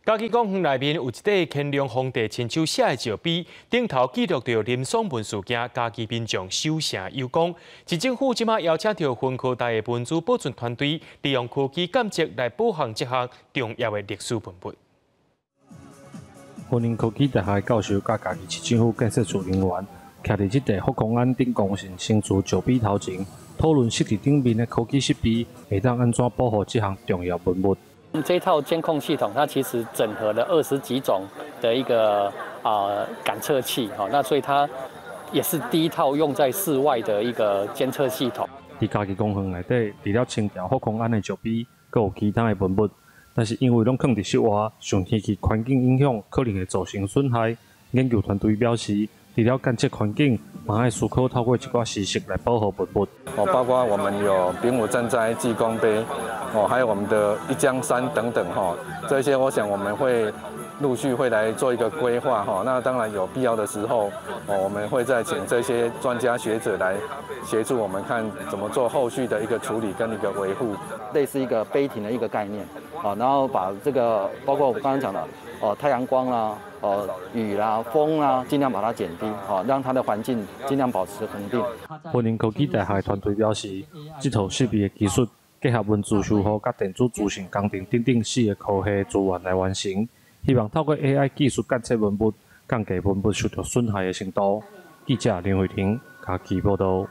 嘉义公园内面有一块乾隆皇帝亲手写的石碑，顶头记录着林爽文事件，嘉义民众守城有功。市政府即马邀请到分科大的文资保存团队，利用科技监测来保存这项重要的历史文物。云林科技大学教授甲嘉义市政府建设处人员，徛伫即块福公安顶公神新厝石碑头前，讨论设伫顶面的科技设备会当安怎保护这项重要文物。这套监控系统，它其实整合了20几种的一个感测器，那所以它也是第一套用在室外的一个监测系统。伫嘉义公园内底，除了清朝福公安的石碑，阁有其他的文物，但是因为拢放伫室外，受天气环境影响，可能会造成损害。研究团队表示，除了监测环境，嘛要思考透过一寡事实来保护文物。包括我们有丙午赈灾济公碑，还有我们的一江山等等这些我想我们会陆续会来做一个规划那当然有必要的时候我们会再请这些专家学者来协助我们看怎么做后续的一个处理跟一个维护，类似一个碑亭的一个概念然后把这个包括我刚刚讲的太阳光啦、雨啦、风啦，尽量把它减低让它的环境尽量保持恒定。云林科技大学团队表示，这套设备的技术结合文字修复甲电子资讯工程等等4个科系资源来完成，希望透过 AI 技术监测文物，降低文物受到损害的程度。记者林慧婷，嘉义报道。